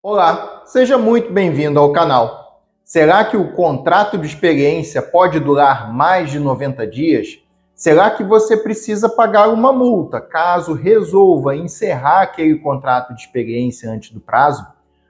Olá, seja muito bem-vindo ao canal. Será que o contrato de experiência pode durar mais de 90 dias? Será que você precisa pagar uma multa caso resolva encerrar aquele contrato de experiência antes do prazo?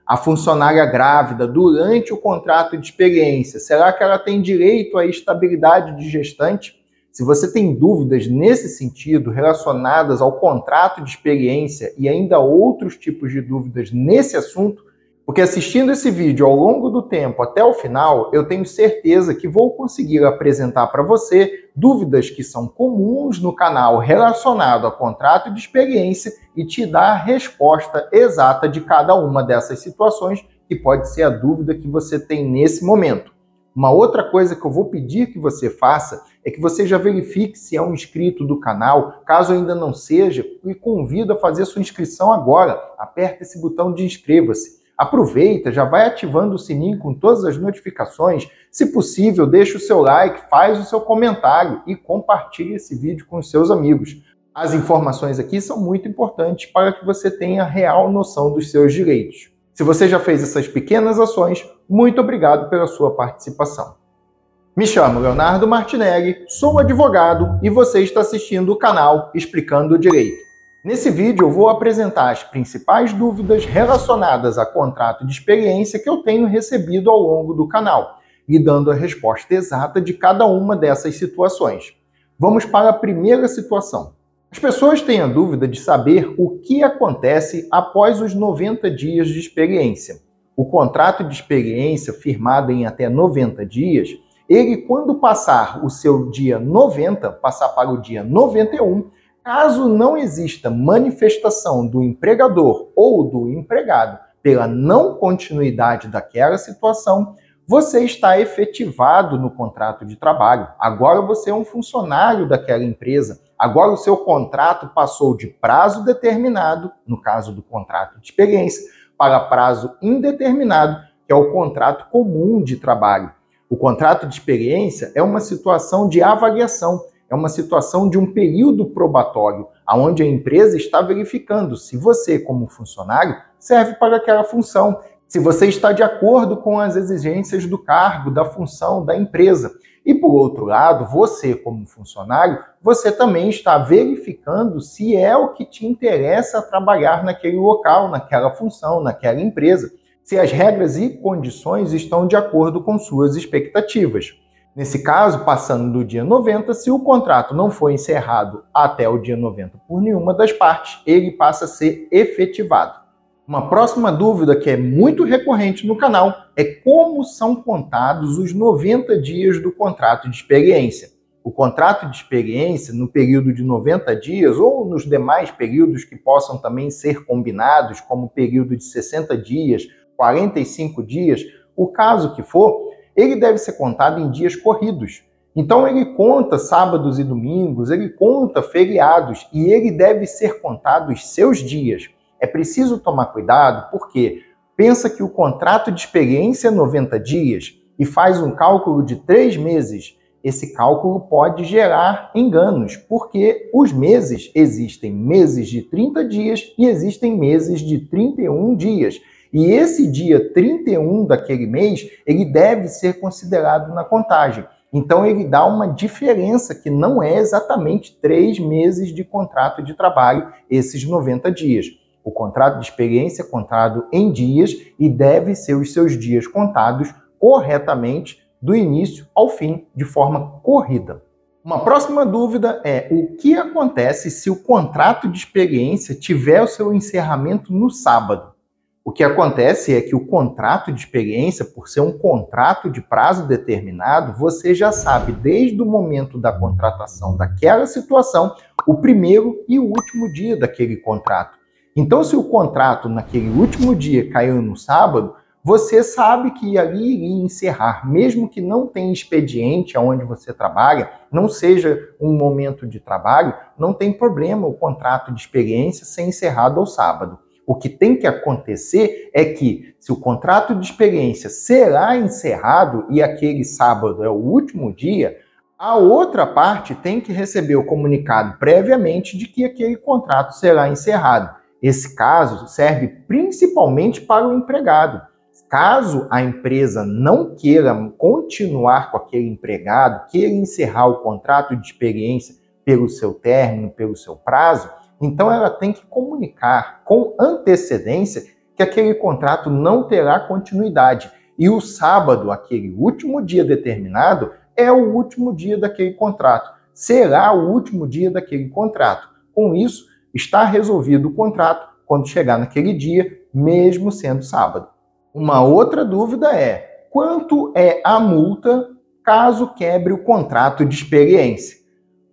A funcionária grávida durante o contrato de experiência, será que ela tem direito à estabilidade de gestante? Se você tem dúvidas nesse sentido relacionadas ao contrato de experiência e ainda outros tipos de dúvidas nesse assunto, porque assistindo esse vídeo ao longo do tempo até o final, eu tenho certeza que vou conseguir apresentar para você dúvidas que são comuns no canal relacionado a contrato de experiência e te dar a resposta exata de cada uma dessas situações, que pode ser a dúvida que você tem nesse momento. Uma outra coisa que eu vou pedir que você faça é que você já verifique se é um inscrito do canal. Caso ainda não seja, eu convido a fazer sua inscrição agora. Aperta esse botão de inscreva-se. Aproveita, já vai ativando o sininho com todas as notificações. Se possível, deixa o seu like, faz o seu comentário e compartilhe esse vídeo com os seus amigos. As informações aqui são muito importantes para que você tenha real noção dos seus direitos. Se você já fez essas pequenas ações, muito obrigado pela sua participação. Me chamo Leonardo Martinelli, sou advogado e você está assistindo o canal Explicando o Direito. Nesse vídeo eu vou apresentar as principais dúvidas relacionadas a contrato de experiência que eu tenho recebido ao longo do canal, lhe dando a resposta exata de cada uma dessas situações. Vamos para a primeira situação. As pessoas têm a dúvida de saber o que acontece após os 90 dias de experiência. O contrato de experiência firmado em até 90 dias, ele quando passar o seu dia 90, passar para o dia 91, caso não exista manifestação do empregador ou do empregado pela não continuidade daquela situação, você está efetivado no contrato de trabalho. Agora você é um funcionário daquela empresa. Agora o seu contrato passou de prazo determinado, no caso do contrato de experiência, para prazo indeterminado, que é o contrato comum de trabalho. O contrato de experiência é uma situação de avaliação, é uma situação de um período probatório, onde a empresa está verificando se você, como funcionário, serve para aquela função, se você está de acordo com as exigências do cargo, da função da empresa. E, por outro lado, você, como funcionário, você também está verificando se é o que te interessa trabalhar naquele local, naquela função, naquela empresa, se as regras e condições estão de acordo com suas expectativas. Nesse caso, passando do dia 90, se o contrato não for encerrado até o dia 90 por nenhuma das partes, ele passa a ser efetivado. Uma próxima dúvida que é muito recorrente no canal é como são contados os 90 dias do contrato de experiência. O contrato de experiência, no período de 90 dias ou nos demais períodos que possam também ser combinados, como o período de 60 dias, 45 dias, o caso que for, ele deve ser contado em dias corridos. Então ele conta sábados e domingos, ele conta feriados e ele deve ser contado os seus dias. É preciso tomar cuidado porque pensa que o contrato de experiência é 90 dias e faz um cálculo de 3 meses. Esse cálculo pode gerar enganos, porque os meses, existem meses de 30 dias e existem meses de 31 dias. E esse dia 31 daquele mês, ele deve ser considerado na contagem. Então ele dá uma diferença que não é exatamente 3 meses de contrato de trabalho, esses 90 dias. O contrato de experiência é contado em dias e deve ser os seus dias contados corretamente do início ao fim, de forma corrida. Uma próxima dúvida é o que acontece se o contrato de experiência tiver o seu encerramento no sábado? O que acontece é que o contrato de experiência, por ser um contrato de prazo determinado, você já sabe desde o momento da contratação daquela situação, o primeiro e o último dia daquele contrato. Então, se o contrato naquele último dia caiu no sábado, você sabe que ali iria encerrar, mesmo que não tenha expediente aonde você trabalha, não seja um momento de trabalho, não tem problema o contrato de experiência ser encerrado ao sábado. O que tem que acontecer é que, se o contrato de experiência será encerrado e aquele sábado é o último dia, a outra parte tem que receber o comunicado previamente de que aquele contrato será encerrado. Esse caso serve principalmente para o empregado. Caso a empresa não queira continuar com aquele empregado, queira encerrar o contrato de experiência pelo seu término, pelo seu prazo, então ela tem que comunicar com antecedência que aquele contrato não terá continuidade. E o sábado, aquele último dia determinado, é o último dia daquele contrato. Será o último dia daquele contrato. Com isso, está resolvido o contrato quando chegar naquele dia, mesmo sendo sábado. Uma outra dúvida é: quanto é a multa caso quebre o contrato de experiência?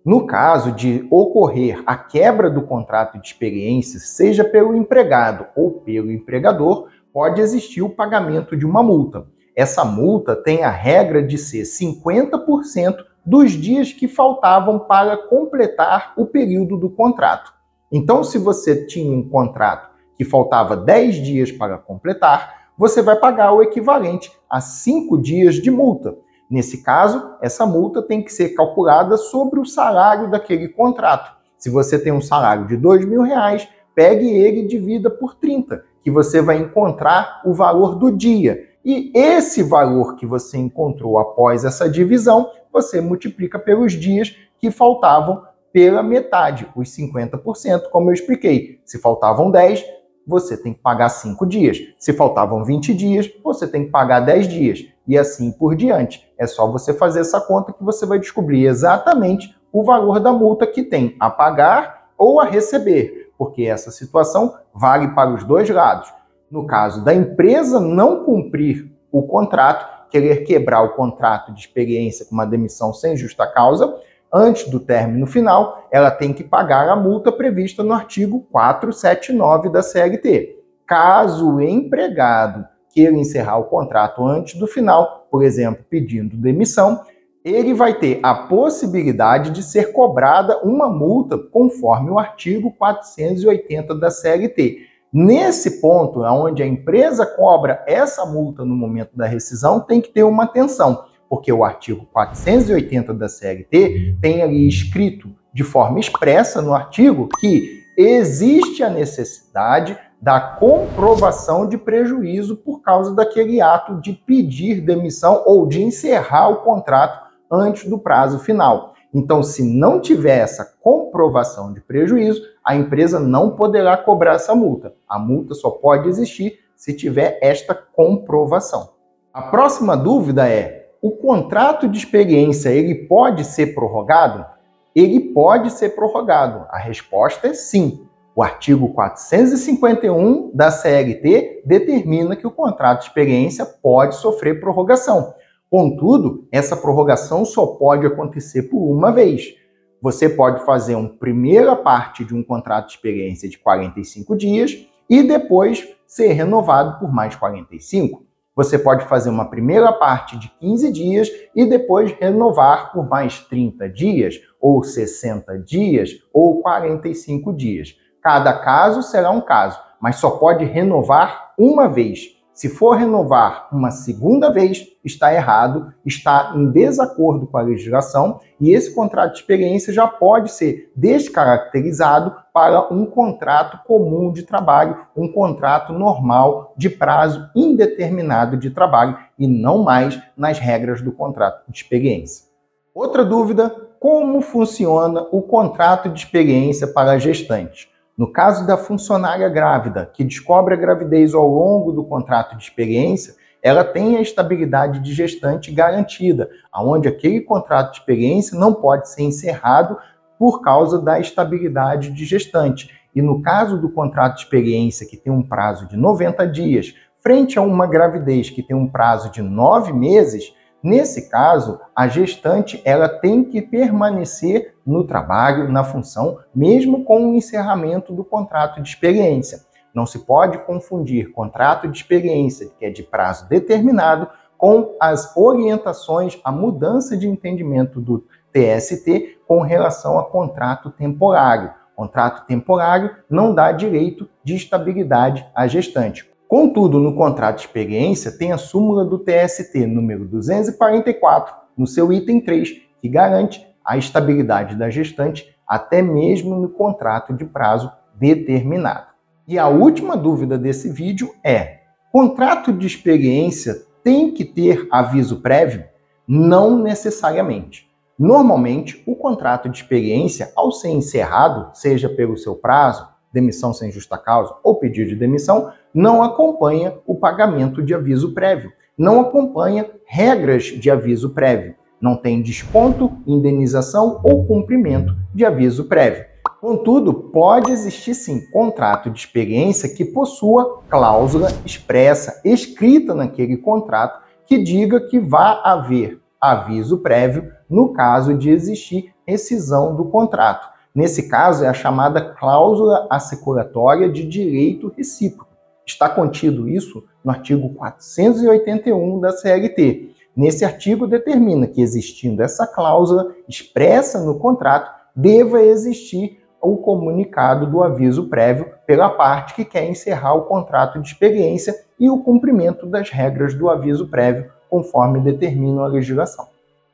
No caso de ocorrer a quebra do contrato de experiência, seja pelo empregado ou pelo empregador, pode existir o pagamento de uma multa. Essa multa tem a regra de ser 50% dos dias que faltavam para completar o período do contrato. Então, se você tinha um contrato que faltava 10 dias para completar, você vai pagar o equivalente a 5 dias de multa. Nesse caso, essa multa tem que ser calculada sobre o salário daquele contrato. Se você tem um salário de R$2.000, pegue ele e divida por 30, que você vai encontrar o valor do dia. E esse valor que você encontrou após essa divisão, você multiplica pelos dias que faltavam pela metade, os 50%, como eu expliquei. Se faltavam 10, você tem que pagar 5 dias. Se faltavam 20 dias, você tem que pagar 10 dias. E assim por diante. É só você fazer essa conta que você vai descobrir exatamente o valor da multa que tem a pagar ou a receber, porque essa situação vale para os dois lados. No caso da empresa não cumprir o contrato, querer quebrar o contrato de experiência com uma demissão sem justa causa, antes do término final, ela tem que pagar a multa prevista no artigo 479 da CLT. Caso o empregado queira encerrar o contrato antes do final, por exemplo, pedindo demissão, ele vai ter a possibilidade de ser cobrada uma multa conforme o artigo 480 da CLT. Nesse ponto, onde a empresa cobra essa multa no momento da rescisão, tem que ter uma atenção, porque o artigo 480 da CLT tem ali escrito de forma expressa no artigo que existe a necessidade da comprovação de prejuízo por causa daquele ato de pedir demissão ou de encerrar o contrato antes do prazo final. Então, se não tiver essa comprovação de prejuízo, a empresa não poderá cobrar essa multa. A multa só pode existir se tiver esta comprovação. A próxima dúvida é: o contrato de experiência, ele pode ser prorrogado? Ele pode ser prorrogado. A resposta é sim. O artigo 451 da CLT determina que o contrato de experiência pode sofrer prorrogação. Contudo, essa prorrogação só pode acontecer por uma vez. Você pode fazer uma primeira parte de um contrato de experiência de 45 dias e depois ser renovado por mais 45. Você pode fazer uma primeira parte de 15 dias e depois renovar por mais 30 dias, ou 60 dias, ou 45 dias. Cada caso será um caso, mas só pode renovar uma vez. Se for renovar uma segunda vez, está errado, está em desacordo com a legislação e esse contrato de experiência já pode ser descaracterizado para um contrato comum de trabalho, um contrato normal de prazo indeterminado de trabalho e não mais nas regras do contrato de experiência. Outra dúvida: como funciona o contrato de experiência para gestantes? No caso da funcionária grávida, que descobre a gravidez ao longo do contrato de experiência, ela tem a estabilidade de gestante garantida, onde aquele contrato de experiência não pode ser encerrado por causa da estabilidade de gestante. E no caso do contrato de experiência, que tem um prazo de 90 dias, frente a uma gravidez que tem um prazo de 9 meses, nesse caso, a gestante ela tem que permanecer no trabalho, na função, mesmo com o encerramento do contrato de experiência. Não se pode confundir contrato de experiência, que é de prazo determinado, com as orientações, a mudança de entendimento do TST com relação a contrato temporário. Contrato temporário não dá direito de estabilidade à gestante. Contudo, no contrato de experiência tem a súmula do TST número 244, no seu item 3, que garante a estabilidade da gestante até mesmo no contrato de prazo determinado. E a última dúvida desse vídeo é: contrato de experiência tem que ter aviso prévio? Não necessariamente. Normalmente, o contrato de experiência, ao ser encerrado, seja pelo seu prazo, demissão sem justa causa ou pedido de demissão, não acompanha o pagamento de aviso prévio, não acompanha regras de aviso prévio, não tem desconto, indenização ou cumprimento de aviso prévio. Contudo, pode existir sim contrato de experiência que possua cláusula expressa, escrita naquele contrato, que diga que vai haver aviso prévio no caso de existir rescisão do contrato. Nesse caso, é a chamada cláusula assecuratória de direito recíproco. Está contido isso no artigo 481 da CLT. Nesse artigo determina que, existindo essa cláusula expressa no contrato, deva existir o comunicado do aviso prévio pela parte que quer encerrar o contrato de experiência e o cumprimento das regras do aviso prévio, conforme determina a legislação.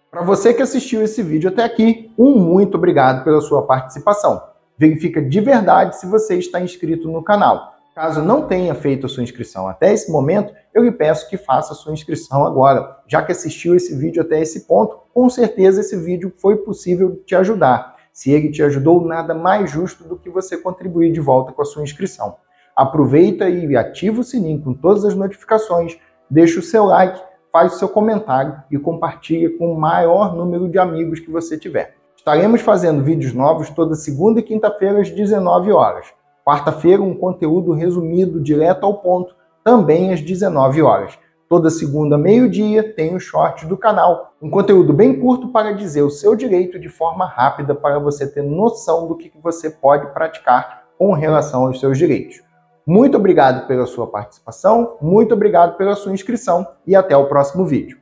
Para você que assistiu esse vídeo até aqui, muito obrigado pela sua participação. Verifica de verdade se você está inscrito no canal. Caso não tenha feito a sua inscrição até esse momento, eu lhe peço que faça a sua inscrição agora. Já que assistiu esse vídeo até esse ponto, com certeza esse vídeo foi possível te ajudar. Se ele te ajudou, nada mais justo do que você contribuir de volta com a sua inscrição. Aproveita e ativa o sininho com todas as notificações, deixa o seu like, faz o seu comentário e compartilha com o maior número de amigos que você tiver. Estaremos fazendo vídeos novos toda segunda e quinta-feira às 19 horas. Quarta-feira, um conteúdo resumido, direto ao ponto, também às 19 horas. Toda segunda, meio-dia, tem os shorts do canal. Um conteúdo bem curto para dizer o seu direito de forma rápida para você ter noção do que você pode praticar com relação aos seus direitos. Muito obrigado pela sua participação, muito obrigado pela sua inscrição e até o próximo vídeo.